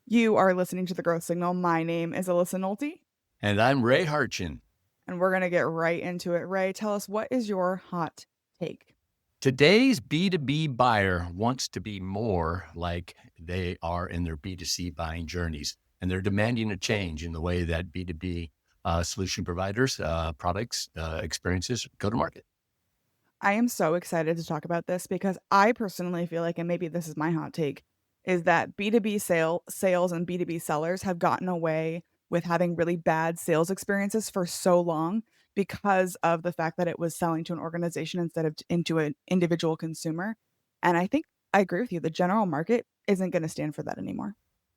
You are listening to The Growth Signal. My name is Alyssa Nolte, And I'm Ray Hartjen. and we're going to get right into it. Ray, tell us, what is your hot take? Today's B2B buyer wants to be more like they are in their B2C buying journeys. And they're demanding a change in the way that B2B solution providers, products, experiences go to market. I am so excited to talk about this because I personally feel like, and maybe this is my hot take, is that B2B sales and B2B sellers have gotten away with having really bad sales experiences for so long because of the fact that it was selling to an organization instead of into an individual consumer. And I think I agree with you. The general market isn't going to stand for that anymore.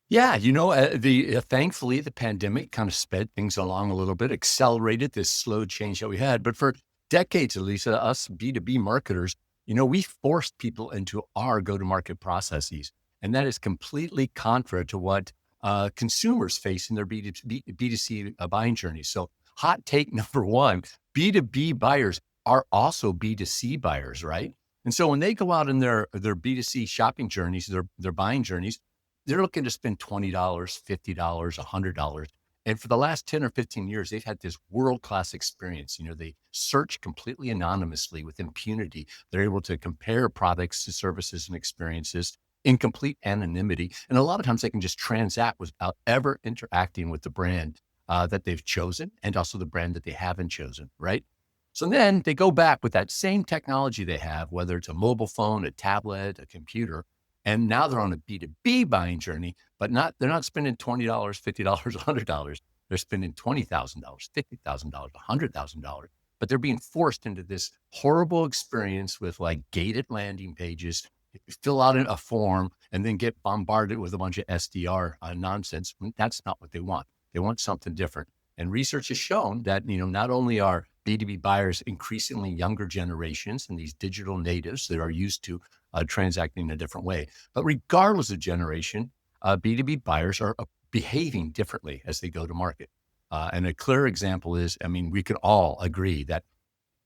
Yeah, thankfully the pandemic kind of sped things along a little bit, accelerated this slow change that we had. But for decades, Alyssa, us B2B marketers, we forced people into our go-to-market processes, and that is completely contra to what consumers face in their B2C buying journey. So, hot take number one: B2B buyers are also B2C buyers, right? And so when they go out in their B2C shopping journeys, their buying journeys, they're looking to spend $20, $50, $100. And for the last 10 or 15 years, they've had this world-class experience. They search completely anonymously with impunity. They're able to compare products to services and experiences in complete anonymity. And a lot of times they can just transact without ever interacting with the brand that they've chosen and also the brand that they haven't chosen, right? So then they go back with that same technology they have, whether it's a mobile phone, a tablet, a computer, and now they're on a B2B buying journey, but they're not spending $20, $50, $100. They're spending $20,000, $50,000, $100,000, but they're being forced into this horrible experience with like gated landing pages. You fill out a form and then get bombarded with a bunch of SDR nonsense. That's not what they want. They want something different. And research has shown that, not only are B2B buyers increasingly younger generations and these digital natives that are used to transacting in a different way, but regardless of generation, B2B buyers are behaving differently as they go to market. And a clear example is, we could all agree that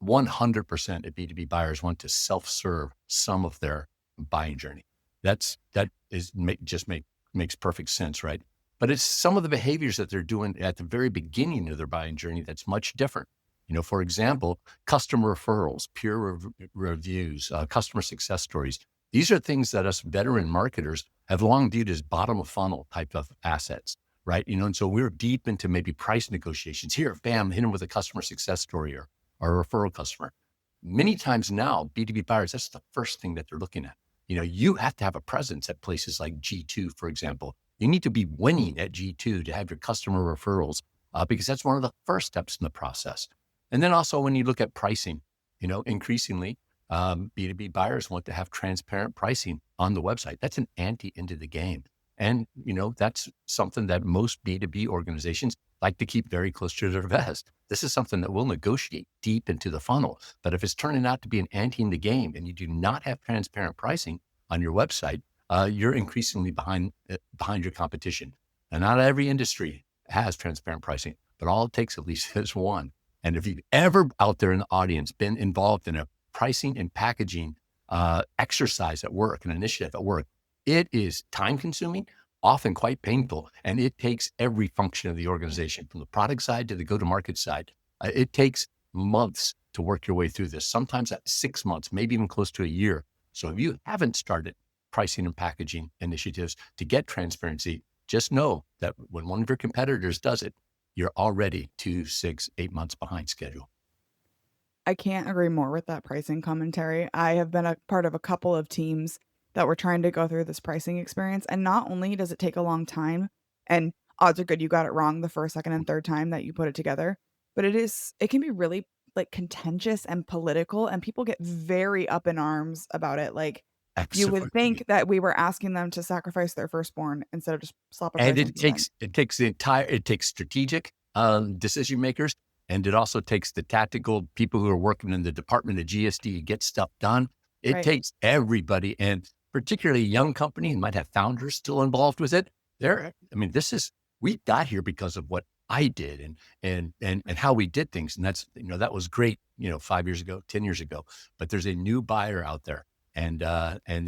100% of B2B buyers want to self-serve some of their buying journey. Makes perfect sense, right? But it's some of the behaviors that they're doing at the very beginning of their buying journey that's much different. For example, customer referrals, peer reviews, customer success stories. These are things that us veteran marketers have long viewed as bottom of funnel type of assets, right? And so we're deep into maybe price negotiations. Here, bam, hit them with a customer success story or a referral customer. Many times now, B2B buyers, that's the first thing that they're looking at. You have to have a presence at places like G2, for example. You need to be winning at G2 to have your customer referrals because that's one of the first steps in the process. And then also when you look at pricing, increasingly B2B buyers want to have transparent pricing on the website. That's an ante into the game. And, that's something that most B2B organizations like to keep very close to their vest. This is something that we'll negotiate deep into the funnel. But if it's turning out to be an ante in the game and you do not have transparent pricing on your website, you're increasingly behind your competition. And not every industry has transparent pricing, but all it takes at least is one. And if you've ever out there in the audience been involved in a pricing and packaging exercise at work, an initiative at work, it is time consuming, often quite painful, and it takes every function of the organization from the product side to the go-to-market side. It takes months to work your way through this, sometimes at 6 months, maybe even close to a year. So if you haven't started pricing and packaging initiatives to get transparency, just know that when one of your competitors does it, you're already 2, 6, 8 months behind schedule. I can't agree more with that pricing commentary. I have been a part of a couple of teams that were trying to go through this pricing experience. And not only does it take a long time, and odds are good you got it wrong the first, second, and third time that you put it together, but it can be really like contentious and political, and people get very up in arms about it. Like, you would Absolutely. think that we were asking them to sacrifice their firstborn instead of just slap a And price on it something. takes it takes strategic decision makers, and it also takes the tactical people who are working in the department of GSD to get stuff done. It Right. takes everybody, and particularly a young company who might have founders still involved with it. We got here because of what I did and how we did things. And that's, that was great, 5 years ago, 10 years ago, but there's a new buyer out there and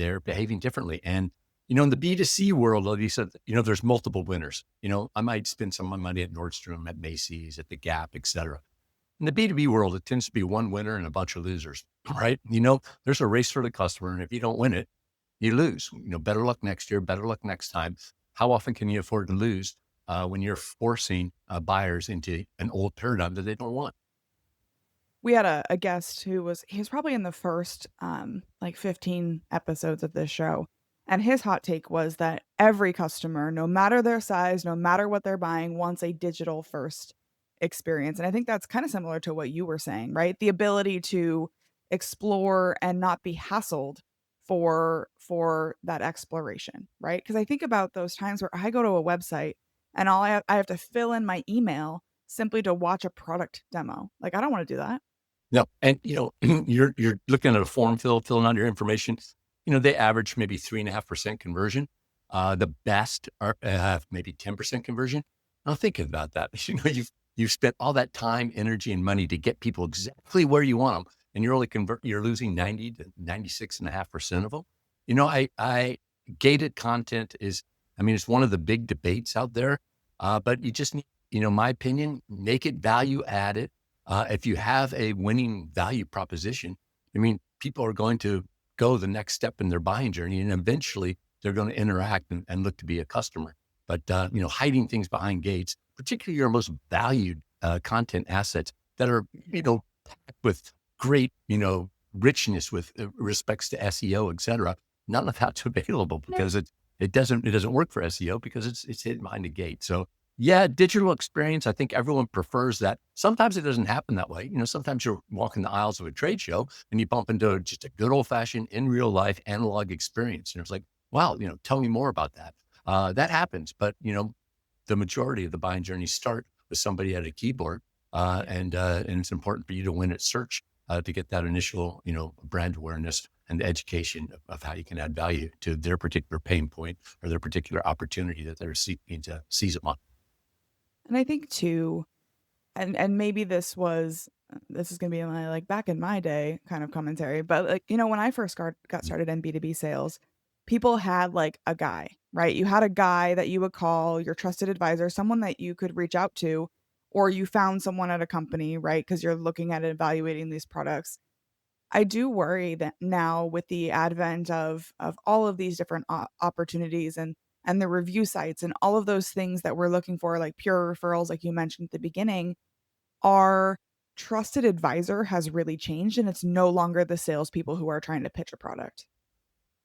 they're behaving differently. And In the B2C world, Lisa, there's multiple winners. I might spend some of my money at Nordstrom, at Macy's, at the Gap, et cetera. In the B2B world, it tends to be one winner and a bunch of losers, right? There's a race for the customer. And if you don't win it, you lose. Better luck next year, better luck next time. How often can you afford to lose when you're forcing buyers into an old paradigm that they don't want? We had a guest he was probably in the first, like 15 episodes of this show, and his hot take was that every customer, no matter their size, no matter what they're buying, wants a digital first experience, and I think that's kinda similar to what you were saying, right? The ability to explore and not be hassled for that exploration, right? Because I think about those times where I go to a website and I have to fill in my email simply to watch a product demo. Like, I don't wanna do that. No, and you're looking at a form filling out your information. They average maybe 3.5% conversion. The best are have maybe 10% conversion. Now think about that. You've spent all that time, energy, and money to get people exactly where you want them, and you're losing 90 to 96.5% of them. I gated content is, I mean, it's one of the big debates out there. But you just need, my opinion, make it value added. If you have a winning value proposition, I mean, people are going to go the next step in their buying journey, and eventually they're going to interact and look to be a customer. But hiding things behind gates, particularly your most valued content assets that are packed with great richness with respects to SEO, et cetera. None of that's available because it doesn't work for SEO because it's hidden behind a gate. So yeah, digital experience. I think everyone prefers that. Sometimes it doesn't happen that way. Sometimes you're walking the aisles of a trade show and you bump into just a good old fashioned in real life analog experience. And it's like, wow, tell me more about that. That happens, but the majority of the buying journeys start with somebody at a keyboard, and it's important for you to win at search to get that initial brand awareness and the education of how you can add value to their particular pain point or their particular opportunity that they're seeking to seize upon. And I think too, and maybe this is gonna be my, like, back in my day kind of commentary, but, like, when I first got started in B2B sales, people had, like, a guy, right? You had a guy that you would call your trusted advisor, someone that you could reach out to, or you found someone at a company, right? Because 'Cause you're looking at evaluating these products. I do worry that now with the advent of all of these different opportunities and the review sites and all of those things that we're looking for, like pure referrals, like you mentioned at the beginning, our trusted advisor has really changed, and it's no longer the salespeople who are trying to pitch a product.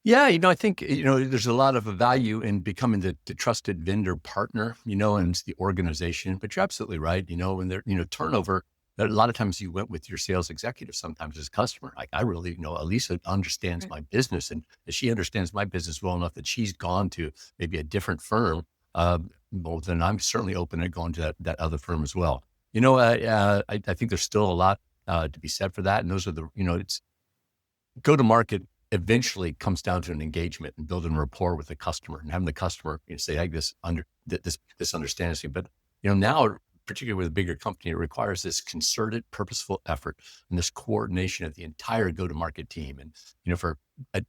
Yeah, I think, there's a lot of value in becoming the trusted vendor partner, and it's the organization. But you're absolutely right. When there, turnover, a lot of times you went with your sales executive sometimes as a customer. Like I really, Alyssa understands Right. my business and she understands my business well enough that she's gone to maybe a different firm. Well, then I'm certainly open to going to that other firm as well. I think there's still a lot to be said for that. And those are it's go to market eventually comes down to an engagement and building rapport with the customer and having the customer say, "Hey, this understands me." But now, particularly with a bigger company, it requires this concerted, purposeful effort and this coordination of the entire go-to-market team. And for a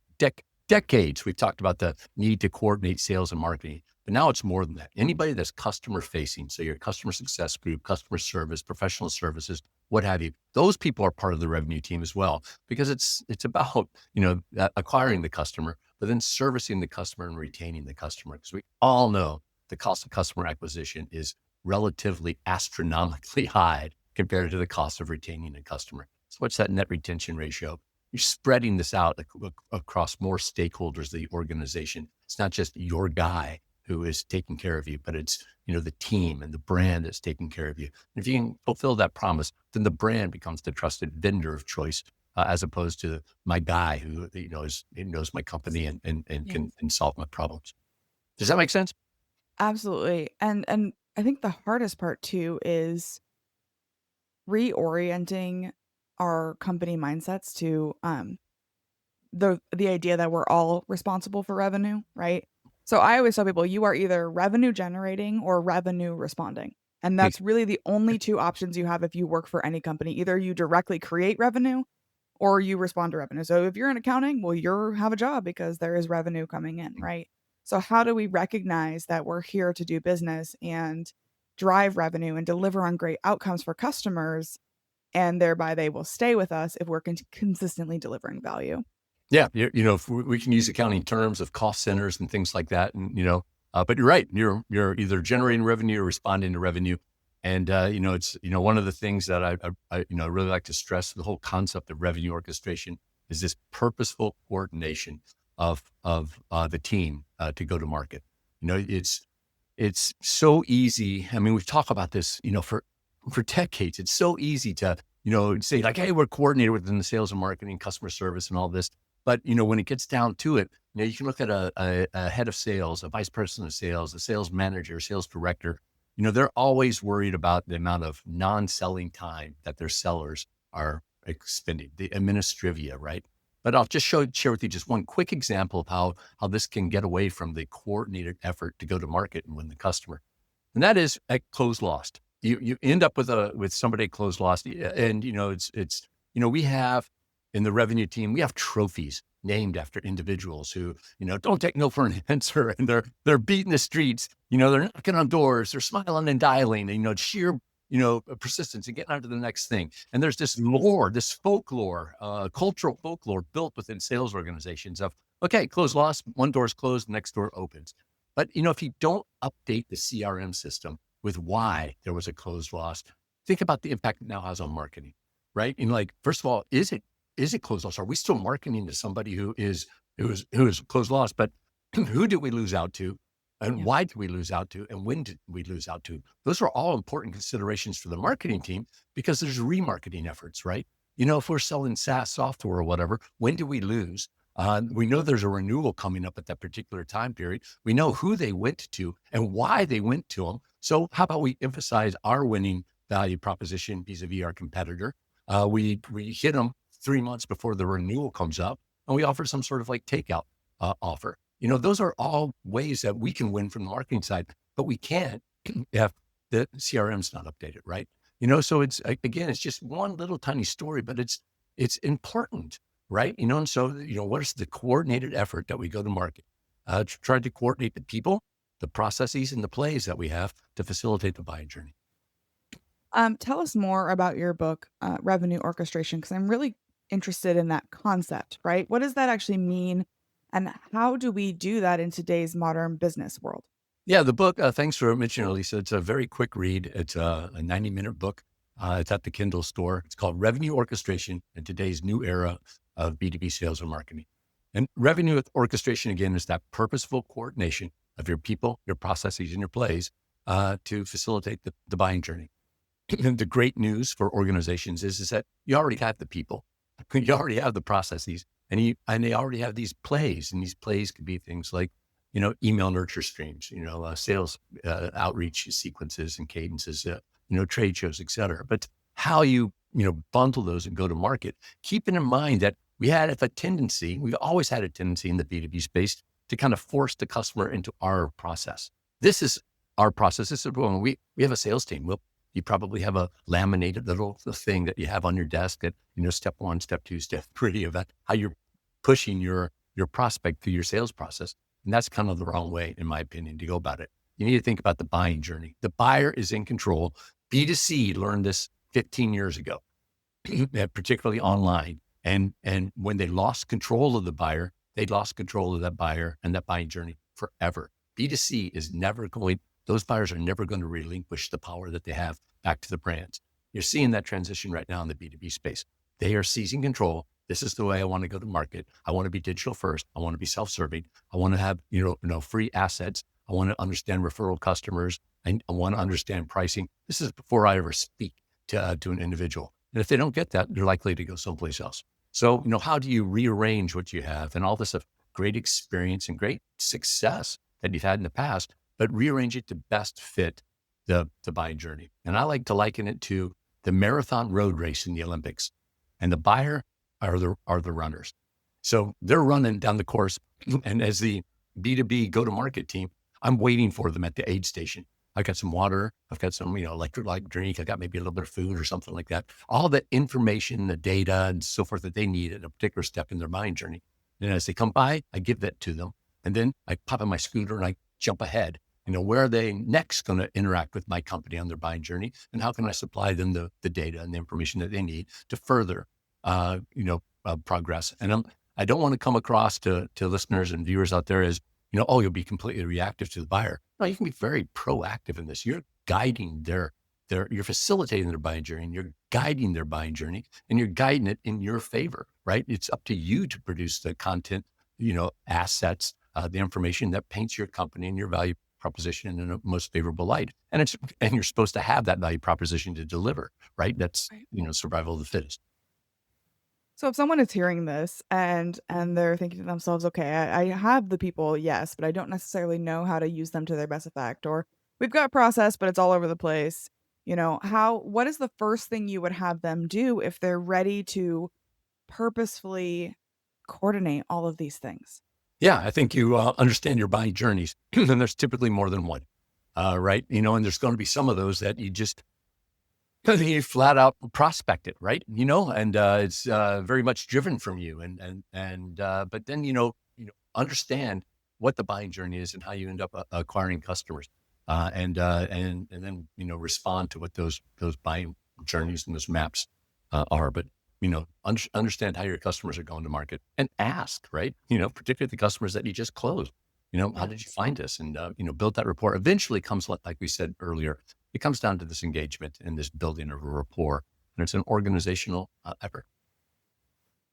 decades, we've talked about the need to coordinate sales and marketing. But now it's more than that. Anybody that's customer facing, so your customer success group, customer service, professional services, what have you, those people are part of the revenue team as well, because it's about, acquiring the customer, but then servicing the customer and retaining the customer. Because we all know the cost of customer acquisition is relatively astronomically high compared to the cost of retaining a customer. So what's that net retention ratio? You're spreading this out across more stakeholders of the organization. It's not just your guy who is taking care of you, but it's, the team and the brand that's taking care of you. And if you can fulfill that promise, then the brand becomes the trusted vendor of choice, as opposed to my guy who, he knows my company and Yes. can solve my problems. Does that make sense? Absolutely. And I think the hardest part too is reorienting our company mindsets to the idea that we're all responsible for revenue, right? So I always tell people you are either revenue generating or revenue responding. And Ex- that's really the only two options you have if you work for any company. Either you directly create revenue or you respond to revenue. So if you're in accounting, well, you have a job because there is revenue coming in, right? So how do we recognize that we're here to do business and drive revenue and deliver on great outcomes for customers, and thereby they will stay with us if we're consistently delivering value? Yeah, if we can use accounting terms of cost centers and things like that, and but you're right. You're either generating revenue or responding to revenue, and it's one of the things that I really like to stress. The whole concept of revenue orchestration is this purposeful coordination of the team to go to market. It's so easy. I mean, we've talked about this, for decades. It's so easy to, say like, hey, we're coordinated within the sales and marketing, customer service, and all this. But when it gets down to it, you can look at a head of sales, a vice president of sales, a sales manager, sales director. They're always worried about the amount of non-selling time that their sellers are expending, the administrivia, right? But I'll just share with you just one quick example of how this can get away from the coordinated effort to go to market and win the customer. And that is at close lost. You end up with somebody at close lost, and we have in the revenue team, we have trophies named after individuals who don't take no for an answer, and they're beating the streets. They're knocking on doors, they're smiling and dialing, and sheer persistence and getting on to the next thing. And there's this lore, this folklore, cultural folklore built within sales organizations of, okay, close lost, one door's closed, the next door opens. But, if you don't update the CRM system with why there was a closed lost, think about the impact it now has on marketing, right? And like, first of all, is it closed lost? Are we still marketing to somebody who is closed lost? But who did we lose out to? And Yeah. why did we lose out to? And when did we lose out to? Those are all important considerations for the marketing team because there's remarketing efforts, right? If we're selling SaaS software or whatever, when do we lose? We know there's a renewal coming up at that particular time period. We know who they went to and why they went to them. So how about we emphasize our winning value proposition vis-a-vis our competitor? We hit them 3 months before the renewal comes up, and we offer some sort of like takeout offer. Those are all ways that we can win from the marketing side, but we can't if the CRM's not updated, right? So it's again, it's just one little tiny story, but it's important, right? And so what is the coordinated effort that we go to market? Try to coordinate the people, the processes, and the plays that we have to facilitate the buying journey. Tell us more about your book, Revenue Orchestration, because I'm really interested in that concept, right? What does that actually mean? And how do we do that in today's modern business world? Yeah, the book, thanks for mentioning it, Lisa. It's a very quick read. It's a 90-minute book. It's at the Kindle store. It's called Revenue Orchestration in Today's New Era of B2B Sales and Marketing. And revenue orchestration, again, is that purposeful coordination of your people, your processes, and your plays to facilitate the buying journey. And the great news for organizations is that you already have the people, you already have the processes, and they already have these plays. And these plays could be things like, email nurture streams, sales outreach sequences and cadences, trade shows, et cetera. But how you, bundle those and go to market, keeping in mind that we've always had a tendency in the B2B space to kind of force the customer into our process. This is our process. This is when we have a sales team. You probably have a laminated little thing that you have on your desk that, step 1, step 2, step 3 of that, how you're pushing your prospect through your sales process. And that's kind of the wrong way, in my opinion, to go about it. You need to think about the buying journey. The buyer is in control. B2C learned this 15 years ago, particularly online. And when they lost control of the buyer, they lost control of that buyer and that buying journey forever. B2C is those buyers are never going to relinquish the power that they have back to the brands. You're seeing that transition right now in the B2B space. They are seizing control. This is the way I want to go to market. I want to be digital first. I want to be self-serving. I want to have, free assets. I want to understand referral customers. I want to understand pricing. This is before I ever speak to an individual. And if they don't get that, they're likely to go someplace else. So, how do you rearrange what you have and all this great experience and great success that you've had in the past, but rearrange it to best fit the buying journey? And I like to liken it to the marathon road race in the Olympics, and the buyer are the runners. So they're running down the course, and as the B2B go-to-market team, I'm waiting for them at the aid station. I've got some water. I've got some, electrolyte drink. I got maybe a little bit of food or something like that. All the information, the data, and so forth that they need at a particular step in their buying journey. And as they come by, I give that to them. And then I pop on my scooter and I jump ahead. Where are they next going to interact with my company on their buying journey? And how can I supply them the data and the information that they need to further, progress? And I don't want to come across to listeners and viewers out there as, oh, you'll be completely reactive to the buyer. No, you can be very proactive in this. You're guiding you're facilitating their buying journey, and you're guiding their buying journey, and you're guiding it in your favor, right? It's up to you to produce the content, assets, the information that paints your company and your value proposition in a most favorable light. And you're supposed to have that value proposition to deliver, right? That's, Right. survival of the fittest. So if someone is hearing this and they're thinking to themselves, okay, I have the people, yes, but I don't necessarily know how to use them to their best effect, or we've got a process, but it's all over the place. What is the first thing you would have them do if they're ready to purposefully coordinate all of these things? Yeah, I think you understand your buying journeys, and there's typically more than one, right? And there's going to be some of those that you flat out prospect it, right? And it's very much driven from you, but then understand what the buying journey is and how you end up acquiring customers, and then respond to what those buying journeys and those maps are. But understand how your customers are going to market and ask, right? Particularly the customers that you just closed. How did you Yes. find us? And build that rapport. Eventually comes, like we said earlier, it comes down to this engagement and this building of a rapport, and it's an organizational effort.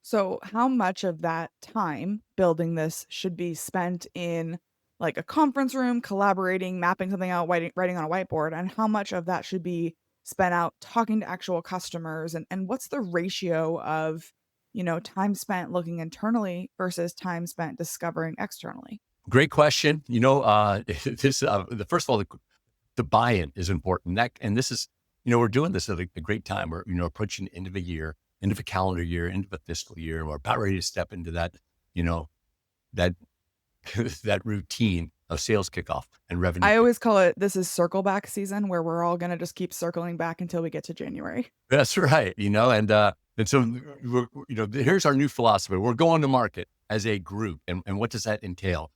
So, how much of that time building this should be spent in like a conference room, collaborating, mapping something out, writing on a whiteboard, and how much of that should be spent out talking to actual customers? And what's the ratio of, time spent looking internally versus time spent discovering externally? Great question. This the first of all, the buy-in is important. And this is, we're doing this at a great time. We're, approaching the end of a year, end of a calendar year, end of a fiscal year. We're about ready to step into that, that that routine of sales kickoff and revenue I kick. always call it this is circle back season where we're all going to just keep circling back until we get to January. That's right. And so here's our new philosophy. We're going to market as a group, and what does that entail?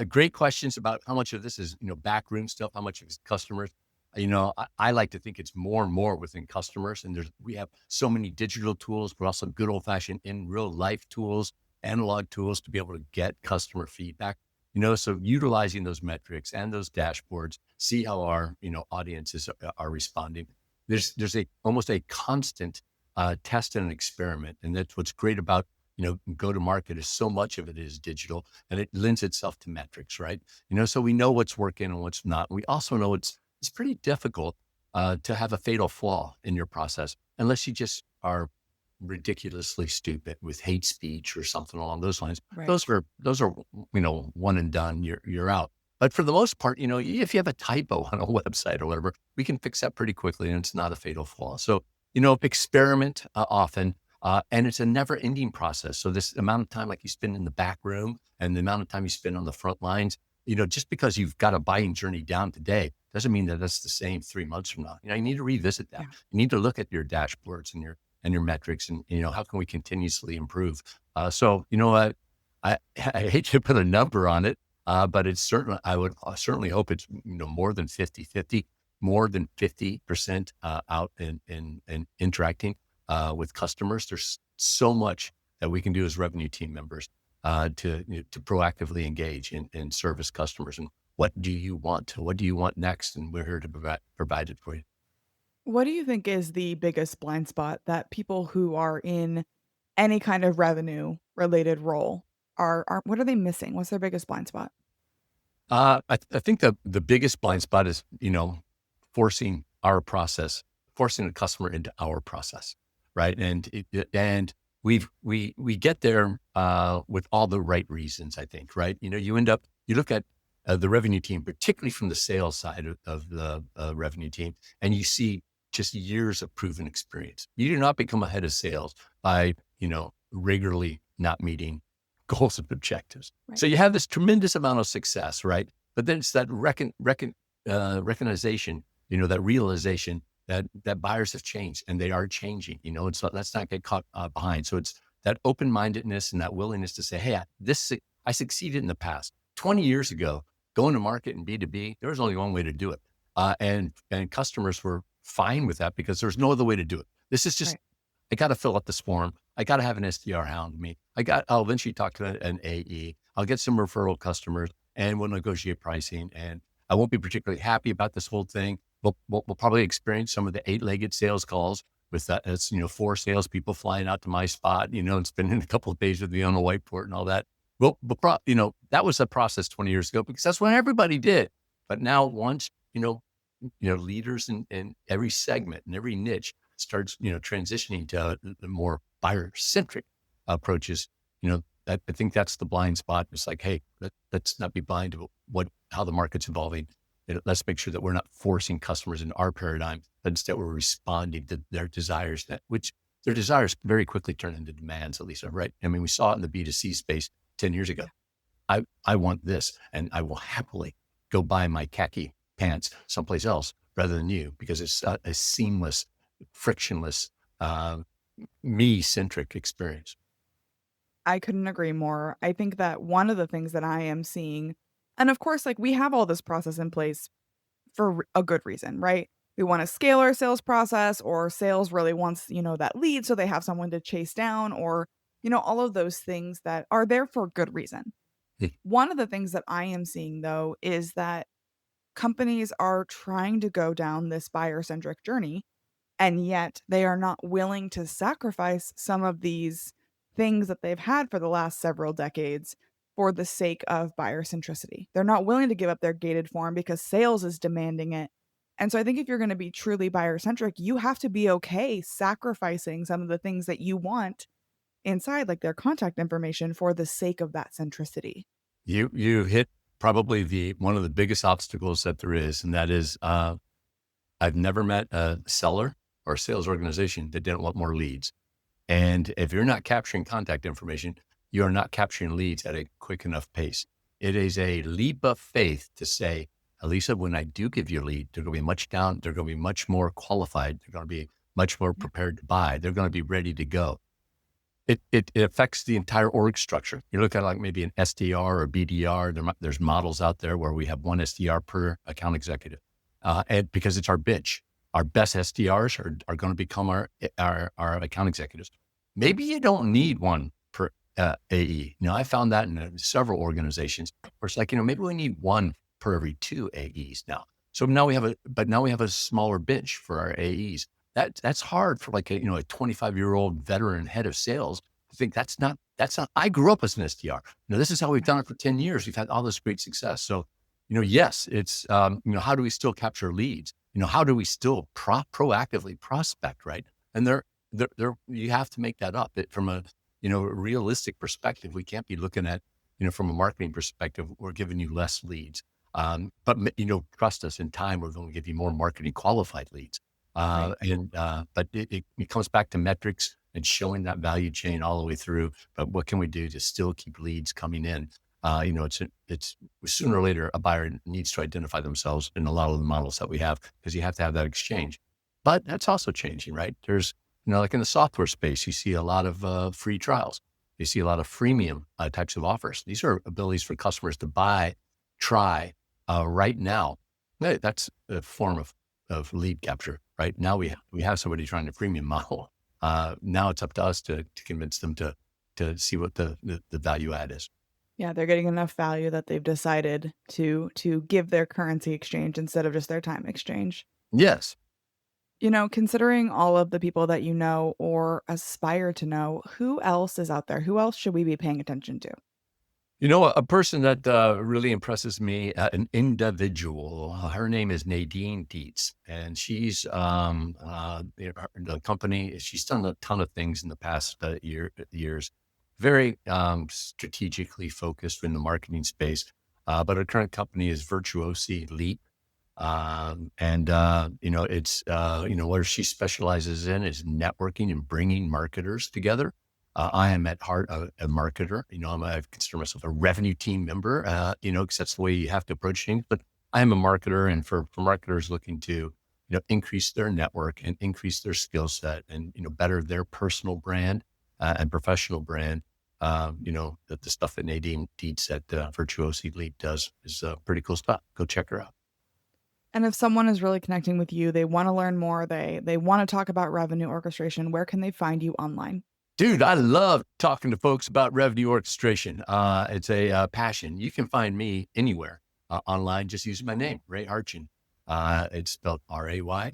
Great questions about how much of this is backroom stuff, how much is customers. I like to think it's more and more within customers, and we have so many digital tools, but also good old fashioned in real life tools, analog tools to be able to get customer feedback. So utilizing those metrics and those dashboards, see how our audiences are responding. There's almost a constant test and experiment, and that's what's great about go to market is so much of it is digital, and it lends itself to metrics, right? So we know what's working and what's not. We also know it's pretty difficult to have a fatal flaw in your process unless you just are ridiculously stupid with hate speech or something along those lines. Right. Those are one and done. You're out. But for the most part, if you have a typo on a website or whatever, we can fix that pretty quickly, and it's not a fatal flaw. So experiment often. And it's a never ending process. So this amount of time like you spend in the back room and the amount of time you spend on the front lines, just because you've got a buying journey down today, doesn't mean that that's the same 3 months from now. You need to revisit that. Yeah. You need to look at your dashboards and your metrics and, how can we continuously improve? So, I hate to put a number on it, but it's certainly, I would certainly hope it's, more than 50-50, more than 50% out and interacting with customers. There's so much that we can do as revenue team members to proactively engage and service customers. And what do you want? What do you want next? And we're here to provide it for you. What do you think is the biggest blind spot that people who are in any kind of revenue related role are what are they missing? What's their biggest blind spot? I think the biggest blind spot is, forcing our process, forcing the customer into our process, right? And we get there with all the right reasons, I think, right? You look at the revenue team, particularly from the sales side of the revenue team, and you see just years of proven experience. You do not become a head of sales by, regularly not meeting goals and objectives. Right. So you have this tremendous amount of success, right? But then it's that recognition, that realization that buyers have changed and they are changing, and so let's not get caught behind. So it's that open-mindedness and that willingness to say, hey, I succeeded in the past. 20 years ago, going to market in B2B, there was only one way to do it. And customers were fine with that because there's no other way to do it. This is just, Right. I got to fill out this form. I got to have an SDR hound me. I'll eventually talk to an AE. I'll get some referral customers and we'll negotiate pricing. And I won't be particularly happy about this whole thing. We'll probably experience some of the 8-legged sales calls with that. It's, 4 salespeople flying out to my spot, and spending a couple of days with me on the whiteboard and all that. Well, that was a process 20 years ago because that's what everybody did. But now once, leaders in every segment and every niche starts, transitioning to the more buyer-centric approaches, I think that's the blind spot. It's like, hey, let's not be blind to how the market's evolving. Let's make sure that we're not forcing customers into our paradigm, but instead we're responding to their desires, which their desires very quickly turn into demands, Alyssa, right? I mean, we saw it in the B2C space 10 years ago. I want this, and I will happily go buy my khaki pants someplace else rather than you because it's a seamless, frictionless, me-centric experience. I couldn't agree more. I think that one of the things that I am seeing, and of course, like we have all this process in place for a good reason, right? We want to scale our sales process, or sales really wants, that lead so they have someone to chase down, or, all of those things that are there for good reason. One of the things that I am seeing though is that companies are trying to go down this buyer centric journey, and yet they are not willing to sacrifice some of these things that they've had for the last several decades for the sake of buyer centricity. They're not willing to give up their gated form because sales is demanding it. And so I think if you're going to be truly buyer centric, you have to be okay sacrificing some of the things that you want inside, like their contact information, for the sake of that centricity. You hit probably one of the biggest obstacles that there is, and that is I've never met a seller or a sales organization that didn't want more leads. And if you're not capturing contact information, you are not capturing leads at a quick enough pace. It is a leap of faith to say, Alyssa, when I do give you a lead, they're going to be they're going to be much more qualified. They're going to be much more prepared to buy. They're going to be ready to go. It affects the entire org structure. You look at like maybe an SDR or BDR, there's models out there where we have one SDR per account executive. And because it's our bitch, our best SDRs are going to become our account executives. Maybe you don't need one per AE. I found that in several organizations where it's like, maybe we need one per every 2 AEs now. So now we have a smaller bench for our AEs. That's hard for like a 25-year-old veteran head of sales to think that's not, I grew up as an SDR. This is how we've done it for 10 years. We've had all this great success. So, yes, it's, how do we still capture leads? How do we still proactively prospect, right? And you have to make that up. From a, realistic perspective, we can't be looking at, from a marketing perspective, we're giving you less leads. But trust us, in time, we're going to give you more marketing qualified leads. Right. But it comes back to metrics and showing that value chain all the way through. But what can we do to still keep leads coming in? It's sooner or later, a buyer needs to identify themselves in a lot of the models that we have, because you have to have that exchange. But that's also changing, right? There's, like in the software space, you see a lot of free trials. You see a lot of freemium types of offers. These are abilities for customers to buy, try right now. That's a form of lead capture, right? Now we have somebody trying to freemium model. Now it's up to us to convince them to see what the value add is. Yeah, they're getting enough value that they've decided to give their currency exchange instead of just their time exchange. Yes. Considering all of the people that you know or aspire to know, who else is out there? Who else should we be paying attention to? A person that really impresses me, an individual, her name is Nadine Dietz, and she's the company, she's done a ton of things in the past years, very strategically focused in the marketing space. But her current company is Virtuosi Leap. It's, where she specializes in is networking and bringing marketers together. I am at heart a marketer. I consider myself a revenue team member, because that's the way you have to approach things. But I am a marketer, and for marketers looking to, increase their network and increase their skill set and, better their personal brand and professional brand. The stuff that Nadine Dietz at Virtuosi Lead does is pretty cool stuff. Go check her out. And if someone is really connecting with you, they wanna learn more, they wanna talk about revenue orchestration, where can they find you online? Dude, I love talking to folks about revenue orchestration. It's a passion. You can find me anywhere online. Just use my name, Ray Hartjen. It's spelled RayHartjen.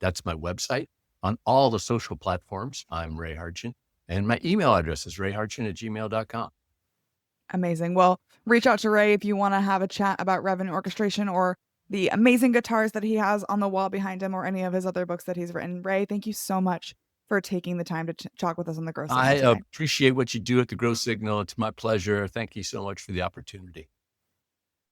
That's my website. On all the social platforms, I'm Ray Hartjen. And my email address is rayhartjen@gmail.com. Amazing. Well, reach out to Ray if you wanna have a chat about revenue orchestration or the amazing guitars that he has on the wall behind him or any of his other books that he's written. Ray, thank you so much for taking the time to talk with us on the Growth I Signal today. appreciate what you do at the Grow Signal. It's my pleasure. Thank you so much for the opportunity.